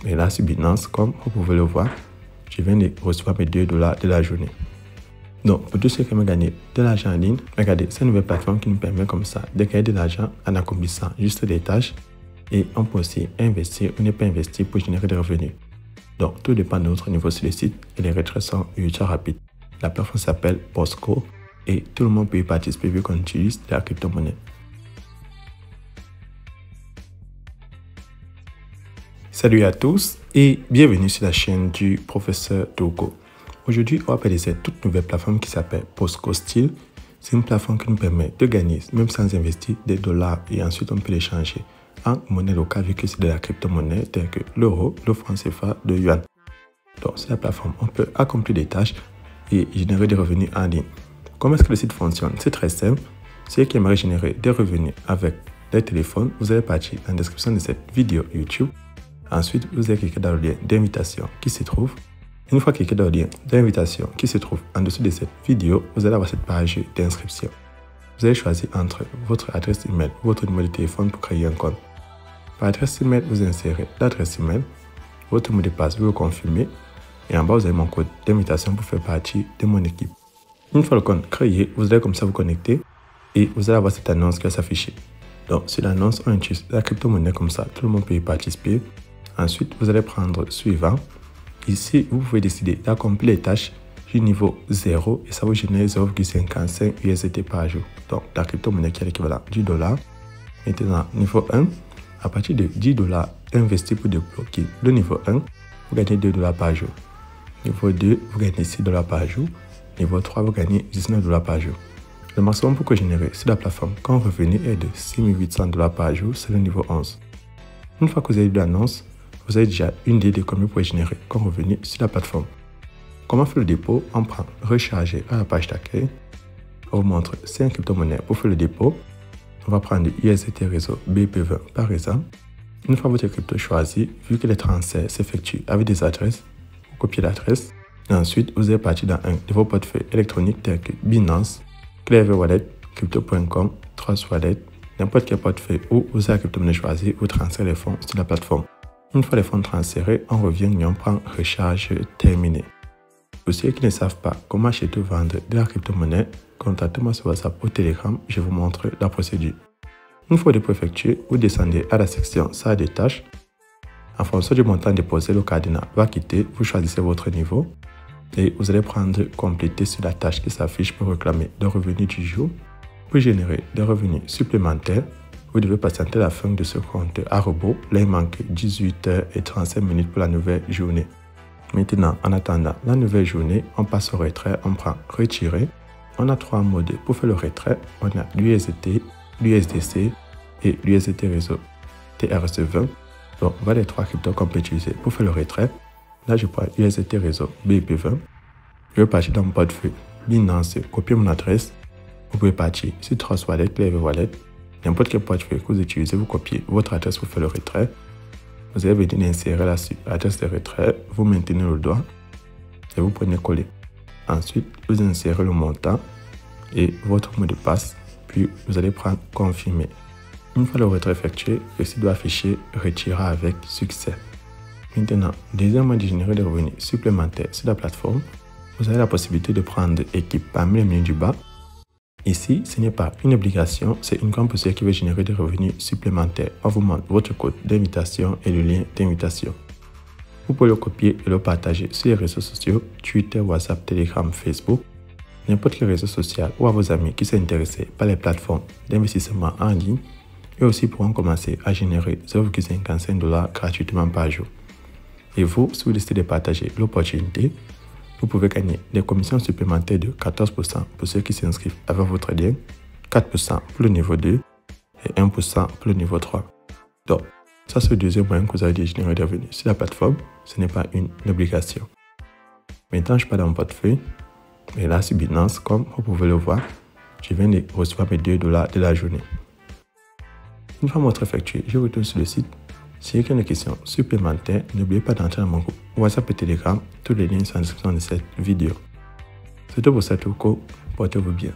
Et là, sur Binance, comme vous pouvez le voir, je viens de recevoir mes $2 de la journée. Donc, pour tous ceux qui aiment gagner de l'argent en ligne, regardez, c'est une nouvelle plateforme qui nous permet comme ça de gagner de l'argent en accomplissant juste des tâches. Et on peut aussi investir ou ne pas investir pour générer des revenus. Donc, tout dépend de notre niveau sur le site et les retraits sont ultra rapides. La plateforme s'appelle POSCO et tout le monde peut y participer vu qu'on utilise de la crypto-monnaie. Salut à tous et bienvenue sur la chaîne du professeur Togo. Aujourd'hui, on va parler de cette toute nouvelle plateforme qui s'appelle POSCO Style. C'est une plateforme qui nous permet de gagner, même sans investir, des dollars et ensuite on peut les changer en monnaie locale vu que c'est de la crypto-monnaie telle que l'euro, le franc CFA, le yuan. Donc, sur la plateforme, on peut accomplir des tâches et générer des revenus en ligne. Comment est-ce que le site fonctionne? C'est très simple. Ceux qui aimeraient générer des revenus avec des téléphones, vous allez partir dans la description de cette vidéo YouTube. Ensuite, vous allez cliquer dans le lien d'invitation qui se trouve. Une fois cliqué dans le lien d'invitation qui se trouve en dessous de cette vidéo, vous allez avoir cette page d'inscription. Vous allez choisir entre votre adresse email ou votre numéro de téléphone pour créer un compte. Par adresse email, vous insérez l'adresse email, votre mot de passe, vous le confirmez et en bas, vous avez mon code d'invitation pour faire partie de mon équipe. Une fois le compte créé, vous allez comme ça vous connecter et vous allez avoir cette annonce qui va s'afficher. Donc, sur l'annonce, on utilise la crypto-monnaie comme ça, tout le monde peut y participer. Ensuite, vous allez prendre suivant. Ici, vous pouvez décider d'accomplir les tâches du niveau 0 et ça vous génère 0,55 USDT par jour. Donc, la crypto-monnaie qui est l'équivalent du dollar. Maintenant, niveau 1, à partir de 10 $ investis pour débloquer le niveau 1, vous gagnez 2 $ par jour. Niveau 2, vous gagnez 6 $ par jour. Niveau 3, vous gagnez 19 $ par jour. Le maximum pour générer sur la plateforme quand revenu est de 6 800 $ par jour, c'est le niveau 11. Une fois que vous avez lu l'annonce, vous avez déjà une idée de combien vous pouvez générer comme revenu sur la plateforme. Comment faire le dépôt? On prend recharger à la page d'accueil. On vous montre 5 crypto-monnaies pour faire le dépôt. On va prendre le USDT réseau BP20 par exemple. Une fois votre crypto choisi, vu que les transferts s'effectuent avec des adresses, vous copiez l'adresse. Et ensuite, vous allez partir dans un de vos portefeuilles électroniques tels que Binance, Clever Wallet, Crypto.com, Trust Wallet, n'importe quel portefeuille où vous avez la crypto-monnaie choisie, vous transférez les fonds sur la plateforme. Une fois les fonds transférés, on revient et on prend recharge terminée. Pour ceux qui ne savent pas comment acheter ou vendre de la crypto-monnaie, contactez-moi sur WhatsApp ou Telegram, je vous montre la procédure. Une fois dépôt effectué, vous descendez à la section salle des tâches. En fonction du montant déposé, le cadenas va quitter, vous choisissez votre niveau et vous allez prendre compléter sur la tâche qui s'affiche pour réclamer le revenu du jour. Pour générer des revenus supplémentaires, vous devez patienter la fin de ce compte à rebours. Là, il manque 18h35 pour la nouvelle journée. Maintenant, en attendant la nouvelle journée, on passe au retrait, on prend retirer. On a 3 modes pour faire le retrait. On a l'USDT, l'USDC et l'USDT réseau TRC20. Donc, voilà les 3 cryptos qu'on peut utiliser pour faire le retrait. Là, je prends USDT réseau BP20. Je vais partir dans mon portefeuille Binance, copier mon adresse. Vous pouvez partir sur Trust Wallet, Clever Wallet. N'importe quel portefeuille que vous utilisez, vous copiez votre adresse pour faire le retrait. Vous allez venir insérer là-dessus l'adresse de retrait, vous maintenez le doigt et vous prenez coller. Ensuite, vous insérez le montant et votre mot de passe, puis vous allez prendre confirmer. Une fois le retrait effectué, le site doit afficher retirer avec succès. Maintenant, deuxièmement, de générer des revenus supplémentaires sur la plateforme, vous avez la possibilité de prendre équipe parmi les menus du bas. Ici, ce n'est pas une obligation, c'est une grande possibilité qui veut générer des revenus supplémentaires. On vous montre votre code d'invitation et le lien d'invitation. Vous pouvez le copier et le partager sur les réseaux sociaux, Twitter, WhatsApp, Telegram, Facebook, n'importe quel réseau social ou à vos amis qui sont intéressés par les plateformes d'investissement en ligne et aussi pourront commencer à générer 0,55 $ gratuitement par jour. Et vous, si vous décidez de partager l'opportunité, vous pouvez gagner des commissions supplémentaires de 14% pour ceux qui s'inscrivent avec votre lien, 4% pour le niveau 2 et 1% pour le niveau 3. Donc, ça c'est le deuxième moyen que vous avez de générer des revenus sur la plateforme. Ce n'est pas une obligation. Maintenant, je pars dans mon portefeuille. Et là, sur Binance, comme vous pouvez le voir, je viens de recevoir mes 2 $ de la journée. Une fois mon retrait effectué, je retourne sur le site. Si vous avez des questions supplémentaires, n'oubliez pas d'entrer dans mon groupe WhatsApp et Telegram. Tous les liens sont en description de cette vidéo. C'est tout pour cette vidéo. Portez-vous bien.